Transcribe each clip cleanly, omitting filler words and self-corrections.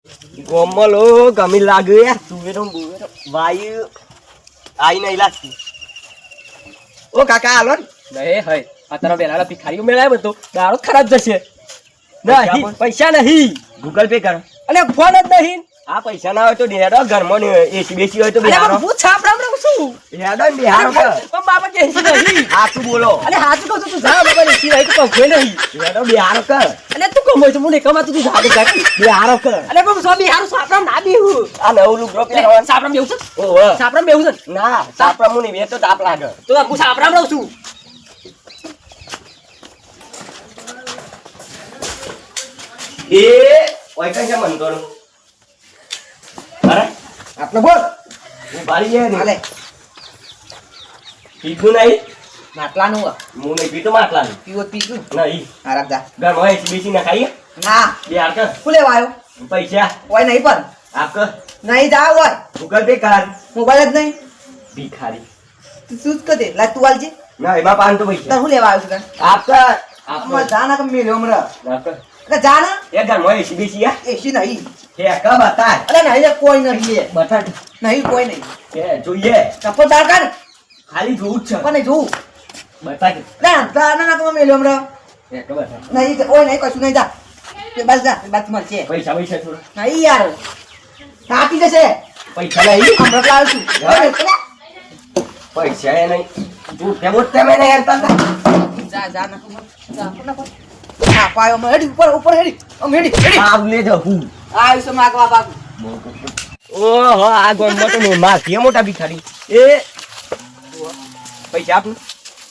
ગોમલો ગમી લાગે યાર સુવેરો બુવેરો વાયુ આઈ નહીં લાગતી. ઓ કાકા હાલો નહીં હય અત્યારે બેલાના ભિખારીઓ મેળાય બધો દારૂ ખરાબ જશે. નહીં પૈસા નહીં, ગૂગલ પે કરો. અને ફોન જ નહીં. આ પૈસા ના હોય તો નેડો ઘરમાં એસી બેસી હોય તો બિહારો. હું છાપરામ રહું છું. નેડો ને બિહારો કર. પણ બાબા કે એસી નહીં. હાચું બોલો. અને હાચું કહું તું જા બાબા એસી નહીં તો કોઈ નહીં. નેડો બિહારો કર. અને તું કમાય તો મને કમાતું તું જા જા બિહારો કર. અને પણ સો બિહારું છાપરામ ના બેહું. આ નવું લુગડો પહેરવાનું. છાપરામ બેહું છે. ઓહો છાપરામ બેહું છે. ના સાપરા મુની બે તો તાપ લાગે. તો હું છાપરામ રહું છું. એ ઓય કઈ છે મન કરું. અરે આપણે બોલ. હું બારી ગયા ને. હાલે પીધું નહીં. માટલાનું હું નહીં પીતો માટલાનું. પીવો પીશું. નહીં આરામ જા. ઘરમાં એસી બેસી ના ખાઈએ. ના બિહાર કર. શું લેવા આવ્યો? પૈસા ઓય નહીં પણ આપ કર. નહીં જા ઓય ગૂગલ પે કર. મોબાઈલ જ નહીં. ભિખારી. તું શું જ કરે લા તું આલજે. ના એમાં 500 પૈસા તાર શું લેવા આવ્યો છે તને? આપ કર. આપ અમાર જા ના કે મેલ્યો હમણાં. ના કર. એટલે જા ના એ ઘરમાં એસી બેસી આ. એસી નહીં. કે ક બતા. અરે નહીં લે, કોઈ નહીં લે. બતા નહીં કોઈ નહીં. કે જોઈએ. ચપ્પલ તાર કાઢ. ખાલી જોવું જ છે. પણ નહીં જોવું. બતા કે ના જા ના કે મેલ્યો હમણાં. કે બતા. નહીં ઓય નહીં કશું નહીં જા. તે બસ જા બસ મળશે. પૈસા પૈસા થોડા. નહીં યાર કાપી જશે. પૈસા નહીં. હમણાં લાવ છું. પૈસા એ નહીં. તું તે બોટ તે મેને હેરતા હતા. જા જા ના જા ના હા પાયો માં હેડી ઉપર હેડી આમ હેડી આવ લે જો હું. આ વિશે માગવા બાપુ. ઓહો આ ગોમમાં તો નો માર કે મોટા ભિખારી. એ પૈસા આપ.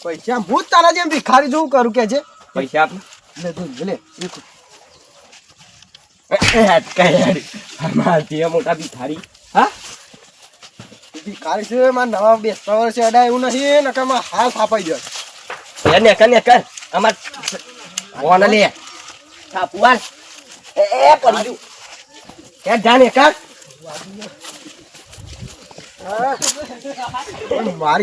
પૈસા હું તારા જેમ ભિખારી જેવું કરું કે છે. પૈસા આપ. લે તું લે એ હાથ કાઢી. માર કે મોટા ભિખારી. હા ભિખારી છે મારા નવા બેસતા વર્ષે અડાય એવું નથી નકર માં હાથ આપાઈ જાય. ને કર અમાર કોણ લે છાપુવાલ એ પડી ગયું કે જાને કર મારી